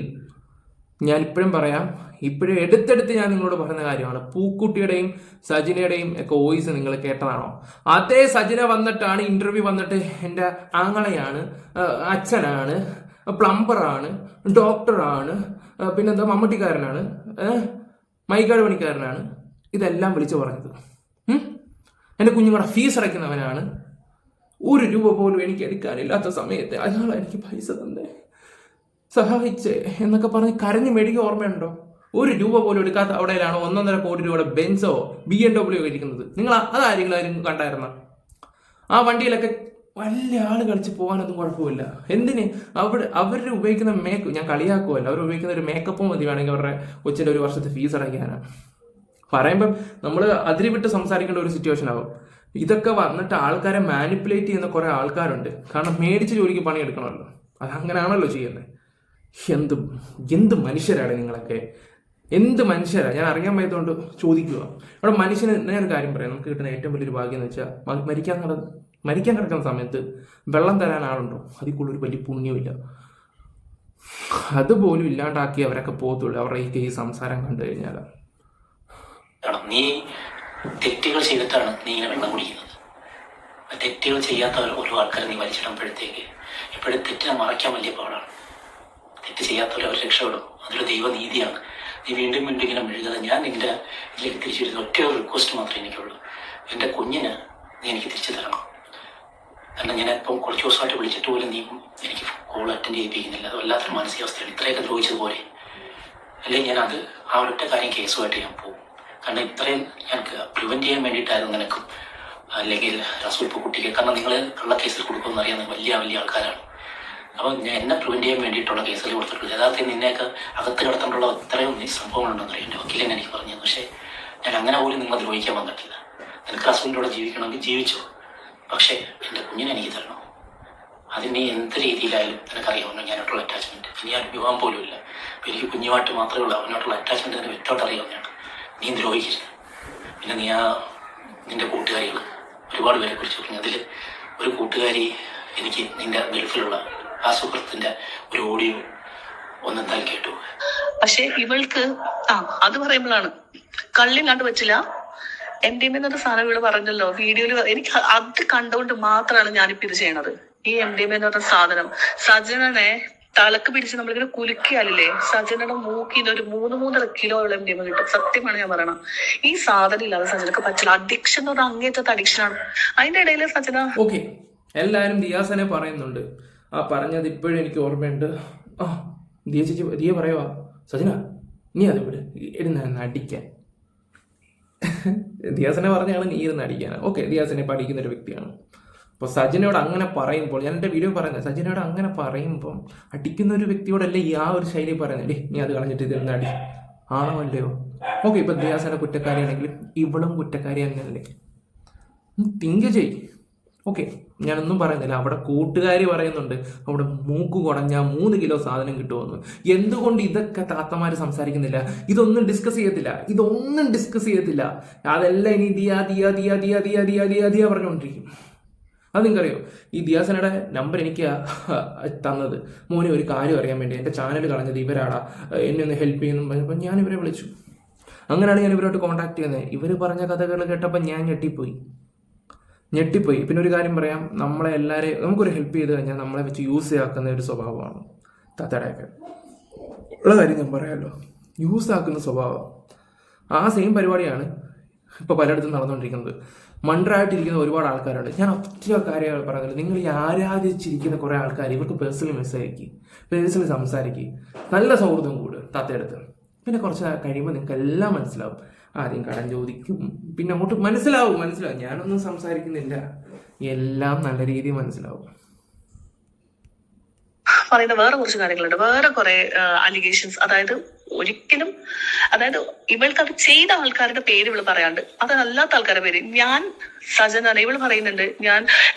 ഞാൻ ഇപ്പോഴും പറയാം, ഇപ്പോഴും എടുത്തെടുത്ത് ഞാൻ നിങ്ങളോട് പറയുന്ന കാര്യമാണ്. പൂക്കുട്ടിയുടെയും സജിനയുടെയും ഒക്കെ വോയിസ് നിങ്ങൾ കേട്ടതാണോ? അതേ സജിന വന്നിട്ടാണ് ഇന്റർവ്യൂ വന്നിട്ട് എൻ്റെ ആങ്ങളെയാണ്, അച്ഛനാണ്, പ്ലംബറാണ്, ഡോക്ടറാണ്, പിന്നെന്താ മമ്മട്ടിക്കാരനാണ്, മൈക്കാട് പണിക്കാരനാണ്, ഇതെല്ലാം വിളിച്ചു പറഞ്ഞത്. എൻ്റെ കുഞ്ഞുങ്ങളുടെ ഫീസ് അടയ്ക്കുന്നവനാണ്. 1 രൂപ പോലും എനിക്ക് എടുക്കാനില്ലാത്ത സമയത്ത് അയാൾ എനിക്ക് പൈസ തന്നെ സഹായിച്ചേ എന്നൊക്കെ പറഞ്ഞ് കരഞ്ഞു മേടിക്കുക ഓർമ്മയുണ്ടോ? 1 രൂപ പോലും എടുക്കാത്ത അവിടെയാണ് 1.5 കോടി രൂപയുടെ ബെൻസോ BMW ഇരിക്കുന്നത്. നിങ്ങൾ അതാരെങ്കിലും കണ്ടായിരുന്ന? ആ വണ്ടിയിലൊക്കെ വലിയ ആൾ കളിച്ച് പോകാനൊന്നും കുഴപ്പമില്ല. എന്തിന് അവർ ഉപയോഗിക്കുന്ന ഞാൻ കളിയാക്കുമല്ലോ, അവർ ഉപയോഗിക്കുന്ന ഒരു മേക്കപ്പ് മതി വേണമെങ്കിൽ അവരുടെ കൊച്ചിൻ്റെ 1 വർഷത്തെ ഫീസ് അടയ്ക്കാനാണ്. പറയുമ്പം നമ്മൾ അതിരി വിട്ട് സംസാരിക്കേണ്ട ഒരു സിറ്റുവേഷൻ ആകും. ഇതൊക്കെ വന്നിട്ട് ആൾക്കാരെ മാനിപ്പുലേറ്റ് ചെയ്യുന്ന കുറേ ആൾക്കാരുണ്ട്. കാരണം മേടിച്ച് ജോലിക്ക് പണിയെടുക്കണമല്ലോ, അത് അങ്ങനെയാണല്ലോ ചെയ്യുന്നത്. എന്ത് മനുഷ്യരാണ് നിങ്ങളൊക്കെ, എന്ത് മനുഷ്യരാണ്? ഞാൻ അറിയാൻ വയ്യതുകൊണ്ട് ചോദിക്കുക. ഇവിടെ മനുഷ്യന്, ഞാനൊരു കാര്യം പറയാം, നമുക്ക് കിട്ടുന്ന ഏറ്റവും വലിയൊരു ഭാഗ്യം എന്ന് വെച്ചാൽ മരിക്കാൻ കിടക്കുന്ന സമയത്ത് വെള്ളം തരാൻ ആളുണ്ടോ? അതിൽ കൂടുതൽ ഒരു വലിയ പുണ്യമില്ല. അതുപോലും ഇല്ലാണ്ടാക്കി അവരൊക്കെ പോകത്തുള്ളൂ അവരുടെ ഈ സംസാരം കണ്ടു കഴിഞ്ഞാൽ. നീ തെറ്റുകൾ ചെയ്തിട്ടാണ് നീ ഇങ്ങനെ വെള്ളം കുടിക്കുന്നത്. തെറ്റുകൾ ചെയ്യാത്ത ഓരോ ആൾക്കാരെ നീ വലിച്ചിടുമ്പോഴത്തേക്ക് എപ്പോഴും തെറ്റിനെ മറയ്ക്കാൻ വലിയ പാടാണ്. തെറ്റ് ചെയ്യാത്തവരെ അവർ രക്ഷപ്പെടും. അതൊരു ദൈവനീതിയാണ്. നീ വീണ്ടും ഇങ്ങനെ മെഴുകാതെ. ഞാൻ നിന്റെ ഇതിലേക്ക് തിരിച്ചു വരുന്ന ഒറ്റ ഒരു റിക്വസ്റ്റ് മാത്രമേ എനിക്കുള്ളൂ. എൻ്റെ കുഞ്ഞിന് നീ എനിക്ക് തിരിച്ചു തരണം. കാരണം ഞാൻ ഇപ്പം കുറച്ച് ദിവസമായിട്ട് വിളിച്ചിട്ട് പോലും നീ എനിക്ക് കോൾ അറ്റൻഡ് ചെയ്യിപ്പിക്കുന്നില്ല. അത് വല്ലാത്തൊരു മാനസികാവസ്ഥയാണ്. ഇത്രയൊക്കെ ദ്രോഹിച്ചതുപോലെ അല്ലെങ്കിൽ ഞാൻ ആ ഒരൊറ്റ കാര്യം കേസുമായിട്ട് ഞാൻ പോകും. കാരണം ഇത്രയും ഞങ്ങൾക്ക് പ്രിവെൻറ്റ് ചെയ്യാൻ വേണ്ടിയിട്ടായിരുന്നു നിനക്കും അല്ലെങ്കിൽ റസൂൽ കുട്ടിക്ക്. കാരണം നിങ്ങൾ കള്ളക്കേസിൽ കൊടുക്കുമെന്ന് അറിയാവുന്ന വലിയ ആൾക്കാരാണ്. അപ്പോൾ ഞാൻ എന്നെ പ്രിവെൻറ്റ് ചെയ്യാൻ വേണ്ടിയിട്ടുള്ള കേസുകൾ കൊടുത്തിട്ടുള്ളൂ. യഥാർത്ഥത്തിൽ നിന്നെയൊക്കെ അകത്ത് കിടത്തേണ്ടുള്ള ഇത്രയും സംഭവങ്ങളുണ്ടെന്ന് അറിയാം. എൻ്റെ വക്കീലെന്നെ എനിക്ക് പറഞ്ഞത്. പക്ഷേ ഞാൻ അങ്ങനെ പോലും നിങ്ങളെ ദ്രോഹിക്കാൻ വന്നിട്ടില്ല. നിനക്ക് റസൂലിൻ്റെ കൂടെ ജീവിക്കണമെങ്കിൽ ജീവിച്ചോ, പക്ഷേ എൻ്റെ കുഞ്ഞിനെ എനിക്ക് തരണം. അതിന് എന്ത് രീതിയിലായാലും നിനക്കറിയാവുന്ന ഞാനോട്ടുള്ള അറ്റാച്ച്മെൻറ്റ്. ഇനി ഞാൻ വിവാഹം പോലും ഇല്ല. അപ്പോൾ എനിക്ക് കുഞ്ഞുമായിട്ട് മാത്രമേ ഉള്ളൂ. അവനോട്ടുള്ള അറ്റാച്ച്മെൻറ്റ് എനിക്ക് വ്യക്തമായിട്ട് അറിയാവുന്നതാണ്. നീ ദ്രോഹിക്കരുത്. പിന്നെ നീ നിൻ്റെ കൂട്ടുകാരികൾ ഒരുപാട് പേരെ കുറിച്ച് പറഞ്ഞു. അതിൽ ഒരു കൂട്ടുകാരി എനിക്ക് നിൻ്റെ ഗൾഫിലുള്ള ആ സുഹൃത്തിൻ്റെ ഒരു ഓഡിയോ ഒന്നെന്തായാലും കേട്ടു. പക്ഷെ ഇവൾക്ക് അത് പറയുമ്പോഴാണ് കള്ളില്ലാണ്ട് വെച്ചില്ല. MDMA എന്നൊരു സാധനം ഇവള് പറഞ്ഞല്ലോ വീഡിയോയില്. എനിക്ക് അത് കണ്ടുകൊണ്ട് മാത്രമാണ് ഞാനിപ്പോ ഇത് ചെയ്യണത്. ഈ MDMA എന്ന് പറഞ്ഞ സാധനം സജനനെ തലക്ക് പിടിച്ച് നമ്മളിങ്ങനെ കുലുക്കിയാലില്ലേ, സജനയുടെ മൂക്കിന്ന് ഒരു 3-3.5 കിലോ MDMA കിട്ടും. സത്യമാണ് ഞാൻ പറയണം. ഈ സാധനം ഇല്ലാതെ സജനക്ക് പറ്റില്ല. അഡിക്ഷൻ എന്ന് പറഞ്ഞാൽ അങ്ങേറ്റത്തെ അഡിക്ഷനാണ്. അതിന്റെ ഇടയിൽ സജന എല്ലാരും ദിയാസനെ പറയുന്നുണ്ട്. ആ പറഞ്ഞത് ഇപ്പോഴും എനിക്ക് ഓർമ്മയുണ്ട്. ആ ദിയ ചേച്ചി, ദിയ പറയുവാ, സജന നീ അത് വിട്, ഇരുന്ന് അടിക്കാൻ. ദിയാസിനെ പറഞ്ഞാണ് നീ ഇരുന്ന് അടിക്കാനാണ്. ഓക്കെ, ദിയാസിനെ പഠിക്കുന്ന ഒരു വ്യക്തിയാണ്. അപ്പോൾ സജിനോട് അങ്ങനെ പറയുമ്പോൾ, ഞാൻ എൻ്റെ വീഡിയോ പറയുന്നത്, സജിനോട് അങ്ങനെ പറയുമ്പം അടിക്കുന്ന ഒരു വ്യക്തിയോടല്ലേ ഈ ആ ഒരു ശൈലി പറയുന്നത്, നീ അത് കളഞ്ഞിട്ട് ഇതിരുന്ന് അടി, ആണോ അല്ലയോ? ഓക്കെ, ഇപ്പം ദിയാസിനെ കുറ്റക്കാരിയാണെങ്കിലും ഇവളും കുറ്റക്കാരി അങ്ങനല്ലേ? തിങ്ക് ചെയ്. ഓക്കെ, ഞാനൊന്നും പറയുന്നില്ല. അവിടെ കൂട്ടുകാരി പറയുന്നുണ്ട് അവിടെ മൂക്ക് കുടഞ്ഞാൽ 3 കിലോ സാധനം കിട്ടുമെന്ന്. എന്തുകൊണ്ട് ഇതൊക്കെ താത്തമാര് സംസാരിക്കുന്നില്ല? ഇതൊന്നും ഡിസ്കസ് ചെയ്യത്തില്ല. അതെല്ലാം ഇനി ദിയ പറഞ്ഞുകൊണ്ടിരിക്കും. അത് നിങ്ങൾക്കറിയോ, ഈ ദിയാസനയുടെ നമ്പർ എനിക്ക് തന്നത് മോനെ ഒരു കാര്യം അറിയാൻ വേണ്ടി, എൻ്റെ ചാനൽ കളഞ്ഞത് ഇവരാടാ, എന്നെ ഒന്ന് ഹെൽപ്പ് ചെയ്യുന്നു പറഞ്ഞപ്പോൾ ഞാൻ ഇവരെ വിളിച്ചു. അങ്ങനെയാണ് ഞാൻ ഇവരോട്ട് കോൺടാക്ട് ചെയ്യുന്നത്. ഇവർ പറഞ്ഞ കഥകൾ കേട്ടപ്പോൾ ഞാൻ ഞെട്ടിപ്പോയി. പിന്നെ ഒരു കാര്യം പറയാം, നമ്മളെ എല്ലാവരെയും നമുക്കൊരു ഹെൽപ്പ് ചെയ്ത് കഴിഞ്ഞാൽ നമ്മളെ വെച്ച് യൂസ് ആക്കുന്ന ഒരു സ്വഭാവമാണ് താത്തയുടെയൊക്കെ. ഉള്ള കാര്യം ഞാൻ പറയാമല്ലോ, യൂസ് ആക്കുന്ന സ്വഭാവം. ആ സെയിം പരിപാടിയാണ് ഇപ്പോൾ പലയിടത്തും നടന്നുകൊണ്ടിരിക്കുന്നത്. മണ്ടറായിട്ടിരിക്കുന്ന ഒരുപാട് ആൾക്കാരുണ്ട്. ഞാൻ ഒറ്റ കാര്യങ്ങൾ പറയുന്നത്, നിങ്ങൾ ഈ ആരാധിച്ചിരിക്കുന്ന കുറേ ആൾക്കാർ ഇവർക്ക് പേഴ്സണലി മെസ്സേജ് അയക്കി, പേഴ്സണലി സംസാരിക്കും, നല്ല സൗഹൃദം കൂടും താത്തയെടുത്ത്. പിന്നെ കുറച്ച് കഴിയുമ്പോൾ നിങ്ങൾക്ക് എല്ലാം മനസ്സിലാവും. ആദ്യം കടം ചോദിക്കും, പിന്നെ അങ്ങോട്ട് മനസ്സിലാവും. ഞാനൊന്നും സംസാരിക്കുന്നില്ല, എല്ലാം നല്ല രീതിയിൽ മനസ്സിലാവും. പറയുന്ന വേറെ കുറച്ച് കാര്യങ്ങളുണ്ട്, വേറെ കുറെ അലിഗേഷൻസ്. ഒരിക്കലും ഇവൾക്ക് അത് ചെയ്ത ആൾക്കാരുടെ പേര് ഇവള് പറയാണ്ട്, അത് അല്ലാത്ത ആൾക്കാരുടെ പേര്. ഞാൻ സജനാണ്. ഇവള് പറയുന്നുണ്ട്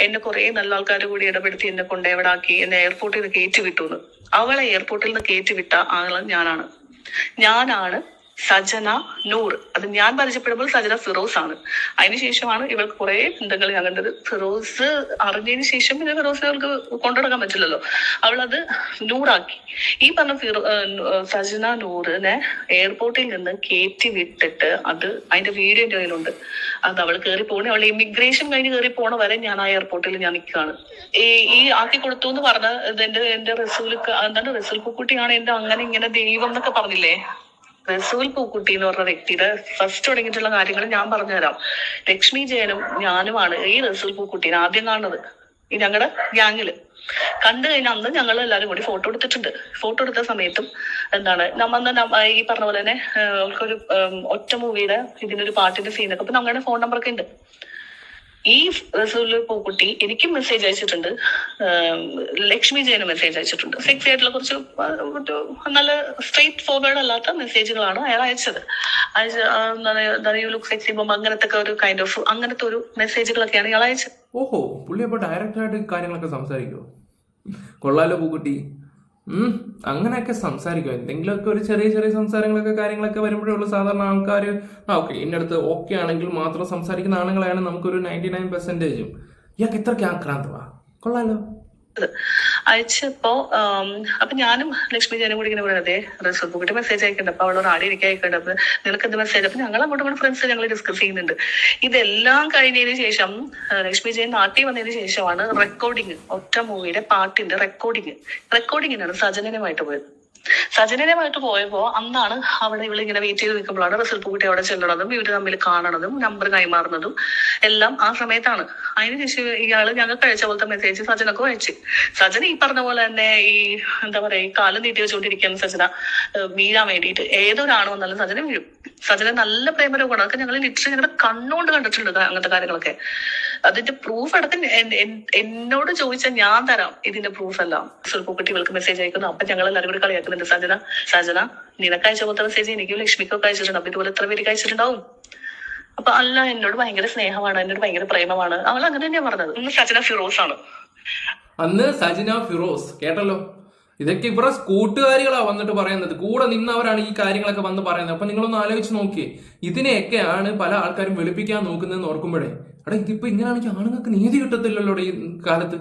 എന്നെ കുറെ നല്ല ആൾക്കാർ കൂടി ഇടപെടുത്തി എന്നെ കൊണ്ട് എവിടെ ആക്കി, എന്നെ എയർപോർട്ടിൽ നിന്ന് കയറ്റി വിട്ടുന്ന്. അവളെ എയർപോർട്ടിൽ നിന്ന് കയറ്റി വിട്ട ആള് ഞാനാണ് സജന നൂർ. അത് ഞാൻ പരിചയപ്പെടുമ്പോൾ സജന ഫിറോസ് ആണ്. അതിനുശേഷമാണ് ഇവൾക്ക് കുറെ ബന്ധങ്ങൾ ഞാൻ കണ്ടത്. ഫിറോസ് അറിഞ്ഞതിന് ശേഷം പിന്നെ ഫിറോസ് അവൾക്ക് കൊണ്ടുനടക്കാൻ പറ്റില്ലല്ലോ, അവളത് നൂറാക്കി. ഈ പറഞ്ഞ സജന നൂറിനെ എയർപോർട്ടിൽ നിന്ന് കയറ്റി വിട്ടിട്ട് അതിന്റെ വീഡിയോ എൻ്റെ കയ്യിലുണ്ട്. അത് അവൾ കയറി പോകണേ, അവൾ ഇമിഗ്രേഷൻ കഴിഞ്ഞ് കയറി പോണ വരെ ഞാൻ ആ എയർപോർട്ടിൽ ഞാൻ നിൽക്കുകയാണ്. ഈ ആക്കി കൊടുത്തു എന്ന് പറഞ്ഞ എന്റെ റസൂൽ പൂക്കുട്ടിയാണ് എന്റെ അങ്ങനെ ഇങ്ങനെ ദൈവം എന്നൊക്കെ പറഞ്ഞില്ലേ. റസൂൽ പൂക്കുട്ടി എന്ന് പറഞ്ഞ വ്യക്തിയുടെ ഫസ്റ്റ് തുടങ്ങിയിട്ടുള്ള കാര്യങ്ങൾ ഞാൻ പറഞ്ഞുതരാം. ലക്ഷ്മി ജയനും ഞാനുമാണ് ഈ റസൂൽ പൂക്കുട്ടീനെ ആദ്യം കാണുന്നത്. ഈ ഞങ്ങളുടെ ഗ്യാങ്ങില് കണ്ടു കഴിഞ്ഞാൽ അന്ന് ഞങ്ങൾ എല്ലാവരും കൂടി ഫോട്ടോ എടുത്തിട്ടുണ്ട്. ഫോട്ടോ എടുത്ത സമയത്തും ഈ പറഞ്ഞ പോലെ തന്നെ ഒരു ഒറ്റ മൂവിയുടെ ഇതിനൊരു പാട്ടിന്റെ സീനൊക്കെ അപ്പൊ ഞങ്ങളുടെ ഫോൺ നമ്പറൊക്കെ ഉണ്ട്. ഈ റസൂൽ പൂക്കുട്ടി എനിക്കും മെസ്സേജ് അയച്ചിട്ടുണ്ട്, ലക്ഷ്മി ജയന് മെസ്സേജ് അയച്ചിട്ടുണ്ട്. സെക്സി ആയിട്ടുള്ള കുറച്ച് നല്ല സ്ട്രെയിറ്റ് ഫോർവേഡ് അല്ലാത്ത മെസ്സേജുകളാണ് അയാൾ അയച്ചത്. യു ലുക്ക് സെക്സി ബോംബ് അങ്ങനത്തെ ഒരു കൈൻഡ് ഓഫ് അങ്ങനത്തെ ഒരു മെസ്സേജുകളൊക്കെയാണ് ഇയാൾ അയച്ചത്. ഓഹോ, പുള്ളി അപ്പോൾ ഡയറക്റ്റ് ആയിട്ട് കാര്യങ്ങളൊക്കെ സംസാരിക്കുമോ? കൊള്ളാലോ പൂക്കുട്ടി. അങ്ങനെയൊക്കെ സംസാരിക്കും. എന്തെങ്കിലുമൊക്കെ ഒരു ചെറിയ സംസാരങ്ങളൊക്കെ കാര്യങ്ങളൊക്കെ വരുമ്പോഴേ ഉള്ളൂ സാധാരണ ആൾക്കാർ ഓക്കെ ഇന്നടുത്ത് ഓക്കെ ആണെങ്കിൽ മാത്രം സംസാരിക്കുന്ന ആളുകളെയാണ് നമുക്കൊരു 99%. ഇയാൾക്ക് ഇത്രയ്ക്ക് ആക്രാന്തമാ. കൊള്ളാലോ. അയച്ചപ്പോ അപ്പൊ ഞാനും ലക്ഷ്മി ജയനും കൂടി ഇങ്ങനെ പറയുന്നത് റസൂൽ പൂക്കുട്ടി മെസ്സേജ് അയക്കണ്ട, അപ്പൊ അവളോട് ആടി എനിക്ക് അയക്കണ്ട, അപ്പൊ നിനക്ക് എന്ത് മെസ്സേജ്? അപ്പൊ ഞങ്ങൾ അങ്ങോട്ടും ഫ്രണ്ട്സ് ഞങ്ങൾ ഡിസ്കസ് ചെയ്യുന്നുണ്ട്. ഇതെല്ലാം കഴിഞ്ഞതിന് ശേഷം ലക്ഷ്മി ജയൻ നാട്ടിൽ വന്നതിന് ശേഷമാണ് റെക്കോർഡിങ്, ഒറ്റ മൂവിയുടെ പാട്ടിന്റെ റെക്കോർഡിങ്ങിനാണ് സജനനുമായിട്ട് പോയത്. സജനനുമായിട്ട് പോയപ്പോ അന്നാണ് അവിടെ ഇവളിങ്ങനെ വെയിറ്റ് ചെയ്ത് നിൽക്കുമ്പോഴാണ് റസൂൽ പൂക്കുട്ടി അവിടെ ചെല്ലണതും ഇവര് തമ്മിൽ കാണണതും നമ്പർ കൈമാറുന്നതും എല്ലാം ആ സമയത്താണ്. അതിനുശേഷം ഇയാള് ഞങ്ങൾക്ക് അയച്ച പോലത്തെ മെസ്സേജ് സജനക്കും അയച്ചു. സജന ഈ പറഞ്ഞ പോലെ തന്നെ ഈ എന്താ പറയാ ഈ കാലം നീട്ടി വെച്ചുകൊണ്ടിരിക്കുന്ന സജന വീഴാൻ വേണ്ടിയിട്ട് ഏതൊരാണോ എന്നാലും സജന വീഴും. സജന നല്ല പ്രേമരോഗമാണ്. അതൊക്കെ ഞങ്ങൾ ലിറ്ററലി ഞങ്ങളുടെ കണ്ണുകൊണ്ട് കണ്ടിട്ടുണ്ട് അങ്ങനത്തെ കാര്യങ്ങളൊക്കെ. അതിന്റെ പ്രൂഫ് അടക്കം എന്നോട് ചോദിച്ചാൽ ഞാൻ തരാം ഇതിന്റെ പ്രൂഫ് എല്ലാം. റസൂൽ പൂക്കുട്ടി ഇവൾക്ക് മെസ്സേജ് അയക്കുന്നു. അപ്പൊ ഞങ്ങൾ എല്ലാവരും കൂടി കളിയാക്കുന്നുണ്ട്, സജന നിനക്ക് അയച്ച പോലത്തെ മെസ്സേജ് എനിക്കും ലക്ഷ്മിക്കൊക്കെ അയച്ചിട്ടുണ്ട്, അപ്പൊ ഇതുപോലെ എത്ര പേർക്ക് അയച്ചിട്ടുണ്ടാവും. അപ്പൊ അല്ല, എന്നോട് ഭയങ്കര സ്നേഹമാണ്, എന്നോട് ഭയങ്കര പ്രേമമാണ്. അവൾ അങ്ങനെ തന്നെയാ പറഞ്ഞത്. ഇന്ന് സജന ഫിറോസ് ആണ്. അന്ന് സജന ഫിറോസ് കേട്ടല്ലോ. ഇതൊക്കെ ഇവരുടെ കൂട്ടുകാരികളാ വന്നിട്ട് പറയുന്നത്, കൂടെ നിന്നവരാണ് ഈ കാര്യങ്ങളൊക്കെ വന്ന് പറയുന്നത്. അപ്പൊ നിങ്ങളൊന്ന് ആലോചിച്ച് നോക്കിയേ, ഇതിനെയൊക്കെയാണ് പല ആൾക്കാരും വെളുപ്പിക്കാൻ നോക്കുന്നതെന്ന് ഓർക്കുമ്പോഴേ ഇതിപ്പോ ഇങ്ങനെയാണെങ്കിൽ ആണുങ്ങൾക്ക് നീതി കിട്ടത്തില്ലല്ലോ ഈ കാലത്ത്.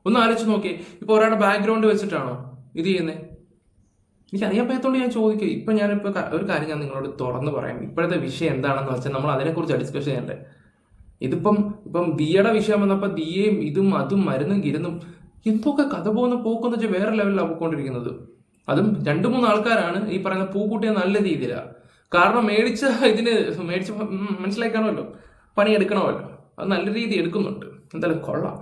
ഒന്ന് ആലോചിച്ച് നോക്കിയേ. ഇപ്പൊ ഒരാളുടെ ബാക്ക്ഗ്രൗണ്ട് വെച്ചിട്ടാണോ ഇത് ചെയ്യുന്നത്? എനിക്ക് അറിയാൻ പറ്റത്തോണ്ട് ഞാൻ ചോദിക്കുക. ഇപ്പം ഞാനിപ്പോൾ ഒരു കാര്യം ഞാൻ നിങ്ങളോട് തുറന്ന് പറയാം. ഇപ്പോഴത്തെ വിഷയം എന്താണെന്ന് വെച്ചാൽ നമ്മൾ അതിനെക്കുറിച്ച് ഡിസ്കസ് ചെയ്യണ്ടേ. ഇപ്പം ദിയയുടെ വിഷയം വന്നപ്പോൾ ദിയയും ഇതും അതും മരുന്നും കിരുന്നും എന്തൊക്കെ കഥ പോകുന്ന പോക്കെന്ന് വെച്ചാൽ വേറെ ലെവലിലാണ് പോയിക്കൊണ്ടിരിക്കുന്നത്. അതും 2-3 ആൾക്കാരാണ് ഈ പറയുന്ന പൂക്കുട്ടിയെ നല്ല രീതിയിലാണ്. കാരണം മേടിച്ച് മനസ്സിലാക്കണമല്ലോ, പണിയെടുക്കണമല്ലോ, അത് നല്ല രീതി എടുക്കുന്നുണ്ട്. എന്തായാലും കൊള്ളാം.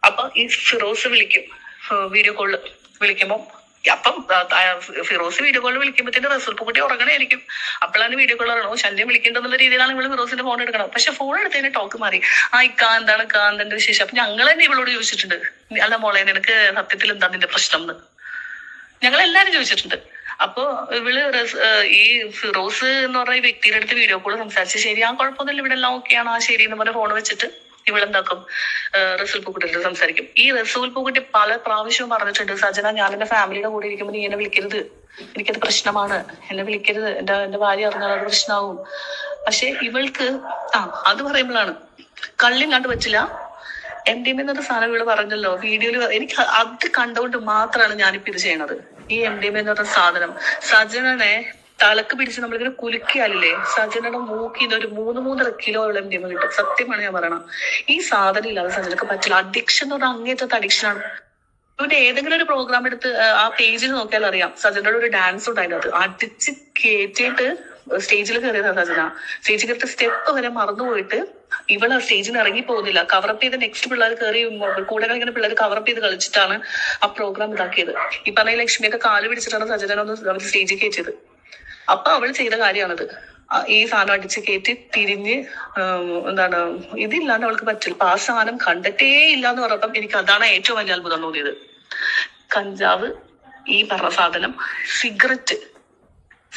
അപ്പൊ ഈ ഫിറോസ് വിളിക്കും. വീഡിയോ കോളിൽ വിളിക്കുമ്പോൾ അപ്പം ഫിറോസ് വീഡിയോ കോളിൽ വിളിക്കുമ്പോഴത്തേന് റസൂൽ പൂക്കുട്ടി ഉറങ്ങണായിരിക്കും. അപ്പോഴാണ് വീഡിയോ കോൾ പറയണോ ശല്യം വിളിക്കേണ്ടെന്നുള്ള രീതിയിലാണ് ഇവള് ഫിറോസിന്റെ ഫോൺ എടുക്കണം. പക്ഷെ ഫോൺ എടുത്തതിന് ടോക്ക് മാറി. എന്താണ് കാന്തന്റെ വിശേഷം? അപ്പൊ ഞങ്ങൾ തന്നെ ഇവളോട് ചോദിച്ചിട്ടുണ്ട്, അല്ല മോളെ നിനക്ക് സത്യത്തിൽ എന്താ നിന്റെ പ്രശ്നം എന്ന് ഞങ്ങളെല്ലാരും ചോദിച്ചിട്ടുണ്ട്. അപ്പൊ ഇവള് ഈ ഫിറോസ് എന്ന് പറഞ്ഞ ഈ വ്യക്തിയുടെ അടുത്ത് വീഡിയോ കോൾ സംസാരിച്ച് ശരി കുഴപ്പമൊന്നുമില്ല ഇവിടെ എല്ലാം ഓക്കെയാണ് ശരി എന്ന് പറഞ്ഞ ഫോൺ വെച്ചിട്ട് ഇവളെന്താക്കും റസൂൽ പൂക്കുട്ടിയുടെ സംസാരിക്കും. ഈ റസൂൽ പൂക്കുട്ടി പല പ്രാവശ്യവും പറഞ്ഞിട്ടുണ്ട്, സജന ഞാൻ എന്റെ ഫാമിലിയുടെ കൂടെ ഇരിക്കുമ്പോൾ നീ എന്നെ വിളിക്കരുത്, എനിക്കത് പ്രശ്നമാണ്, എന്നെ വിളിക്കരുത്, എന്റെ ഭാര്യ അറിഞ്ഞാൽ അത് പ്രശ്നമാവും. പക്ഷെ ഇവൾക്ക് അത് പറയുമ്പോഴാണ് കള്ളില്ലാണ്ട് പറ്റില്ല. MDMA എന്നൊരു സാധനം ഇവള് പറഞ്ഞല്ലോ വീഡിയോയില്. എനിക്ക് അത് കണ്ടുകൊണ്ട് മാത്രമാണ് ഞാനിപ്പോ ഇത് ചെയ്യണത്. ഈ MDMA എന്ന് പറഞ്ഞ സാധനം സജനനെ തലക്ക് പിടിച്ച് നമ്മളിങ്ങനെ കുലുക്കിയാലില്ലേ, സജനയുടെ മൂക്കിന്ന് ഒരു 3-3.5 കിലോ MDMA കിട്ടും. സത്യമാണ് ഞാൻ പറയണം. ഈ സാധനം ഇല്ലാതെ സജനക്ക് പറ്റില്ല. അഡിക്ഷൻ എന്ന് പറഞ്ഞാൽ അങ്ങേറ്റത്തെ അഡിക്ഷനാണ്. ഇവിടെ ഏതെങ്കിലും ഒരു പ്രോഗ്രാം എടുത്ത് ആ പേജിൽ നോക്കിയാൽ അറിയാം സജനയുടെ ഒരു ഡാൻസ് ഉണ്ട് അതിനകത്ത്. അടിച്ച് കയറ്റിയിട്ട് സ്റ്റേജിൽ കയറിയതാണ് സജന. സ്റ്റേജിൽ കയറിയിട്ട് സ്റ്റെപ്പ് വരെ മറന്നുപോയിട്ട് ഇവള് സ്റ്റേജിൽ നിന്ന് ഇറങ്ങി പോകുന്നില്ല. കവറപ്പ് ചെയ്ത് നെക്സ്റ്റ് പിള്ളേർ കയറി കൂടെ കളിക്കുന്ന പിള്ളേർ കവറപ്പ് ചെയ്ത് കളിച്ചിട്ടാണ് ആ പ്രോഗ്രാം ഇതാക്കിയത്. ഈ പറഞ്ഞ ലക്ഷ്മിയൊക്കെ കാല് പിടിച്ചിട്ടാണ് സജന ഒന്ന് അവർ സ്റ്റേജിൽ കയറ്റിയത്. അപ്പൊ അവൾ ചെയ്ത കാര്യമാണത്. ഈ സാധനം അടിച്ച് കയറ്റി തിരിഞ്ഞ് ഇതില്ലാണ്ട് അവൾക്ക് പറ്റില്ല. അപ്പൊ ആ സാധനം കണ്ടിട്ടേ ഇല്ല എന്ന് പറഞ്ഞപ്പം എനിക്ക് അതാണ് ഏറ്റവും വലിയ അത്ഭുതം തോന്നിയത്. കഞ്ചാവ്, ഈ പറഞ്ഞ സാധനം, സിഗരറ്റ്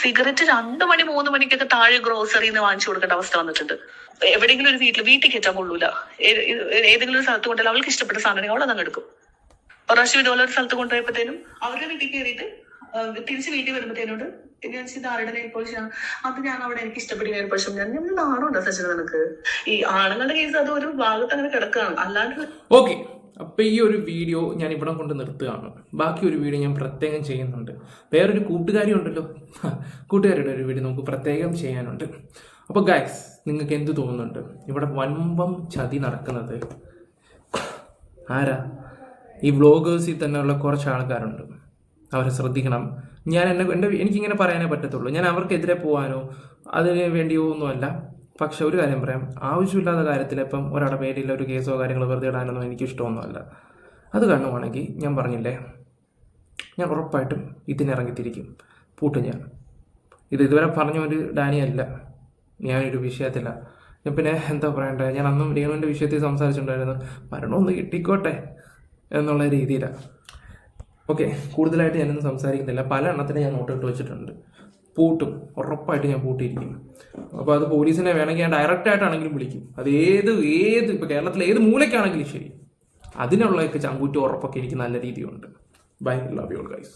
2 മണി 3 മണിക്കൊക്കെ താഴെ ഗ്രോസറിന്ന് വാങ്ങിച്ചു കൊടുക്കേണ്ട അവസ്ഥ വന്നിട്ടുണ്ട്. എവിടെയെങ്കിലും ഒരു വീട്ടിൽ കയറ്റാൻ കൊള്ളൂല. ഏതെങ്കിലും ഒരു സ്ഥലത്ത് കൊണ്ടല്ല അവൾക്ക് ഇഷ്ടപ്പെട്ട സാധനം അവൾ അതങ്ങ് എടുക്കും. പ്രാവശ്യം ഇതുപോലെ ഒരു സ്ഥലത്ത് കൊണ്ടുപോയപ്പോഴത്തേനും അവരുടെ വീട്ടിൽ കയറിയിട്ട് തിരിച്ച് വീട്ടിൽ വരുമ്പോഴത്തേനോട് ഞാൻ ആരുടെ നെയിൽ പോളിഷാണ് അത് ഞാൻ അവിടെ എനിക്ക് ഇഷ്ടപ്പെട്ട നെയിൽ പോളിഷ് ഞാൻ നാണുണ്ടോ സച്ചിൻ നിനക്ക്? ഈ ആണുങ്ങളുടെ കേസ് അത് ഒരു ഭാഗത്ത് അങ്ങനെ കിടക്കുകയാണ്. അല്ലാണ്ട് ഓക്കെ, അപ്പോൾ ഈ ഒരു വീഡിയോ ഞാൻ ഇവിടെ കൊണ്ട് നിർത്തുകയാണ്. ബാക്കി ഒരു വീഡിയോ ഞാൻ പ്രത്യേകം ചെയ്യുന്നുണ്ട്. വേറൊരു കൂട്ടുകാരി ഉണ്ടല്ലോ, കൂട്ടുകാരിയുടെ ഒരു വീഡിയോ നമുക്ക് പ്രത്യേകം ചെയ്യാനുണ്ട്. അപ്പോൾ ഗൈസ് നിങ്ങൾക്ക് എന്ത് തോന്നുന്നുണ്ട്? ഇവിടെ വൻപം ചതി നടക്കുന്നത് ആരാ? ഈ വ്ളോഗേഴ്സിൽ തന്നെയുള്ള കുറച്ച് ആൾക്കാരുണ്ട്. അവരെ ശ്രദ്ധിക്കണം. എനിക്കിങ്ങനെ പറയാനേ പറ്റത്തുള്ളൂ. ഞാൻ അവർക്കെതിരെ പോകാനോ അതിന് വേണ്ടിയോ ഒന്നുമല്ല. പക്ഷെ ഒരു കാര്യം പറയാം, ആവശ്യമില്ലാത്ത കാര്യത്തിൽ ഇപ്പം ഒരാളുടെ പേരിൽ ഒരു കേസോ കാര്യങ്ങളോ വെറുതെ ഇടാനൊന്നും എനിക്ക് ഇഷ്ടമൊന്നുമല്ല. അത് കാണുവാണെങ്കിൽ ഞാൻ പറഞ്ഞില്ലേ, ഞാൻ ഉറപ്പായിട്ടും ഇതിനിറങ്ങിത്തിരിക്കും, പൂട്ടും ഞാൻ. ഇതുവരെ പറഞ്ഞ ഒരു ഡാനിയല്ല, ഞാനൊരു വിഷയത്തില്ല. പിന്നെ എന്താ പറയണ്ടേ, ഞാൻ അന്നും രേണുവിൻ്റെ വിഷയത്തിൽ സംസാരിച്ചിട്ടുണ്ടായിരുന്നു, മരണമൊന്ന് കിട്ടിക്കോട്ടെ എന്നുള്ള രീതിയിലാണ്. ഓക്കെ, കൂടുതലായിട്ട് ഞാനൊന്നും സംസാരിക്കുന്നില്ല. പല എണ്ണത്തിന് ഞാൻ നോട്ടിട്ട് വെച്ചിട്ടുണ്ട്. പൂട്ടും, ഉറപ്പായിട്ട് ഞാൻ പൂട്ടിയിരിക്കും. അപ്പോൾ അത് പോലീസിനെ വേണമെങ്കിൽ ഞാൻ ഡയറക്റ്റായിട്ടാണെങ്കിലും വിളിക്കും. അത് ഇപ്പോൾ കേരളത്തിലെ ഏത് മൂലയ്ക്കാണെങ്കിലും ശരി, അതിനുള്ളതൊക്കെ ചങ്കൂറ്റി ഉറപ്പൊക്കെ എനിക്ക് നല്ല രീതിയുണ്ട്. Bye, love you all guys.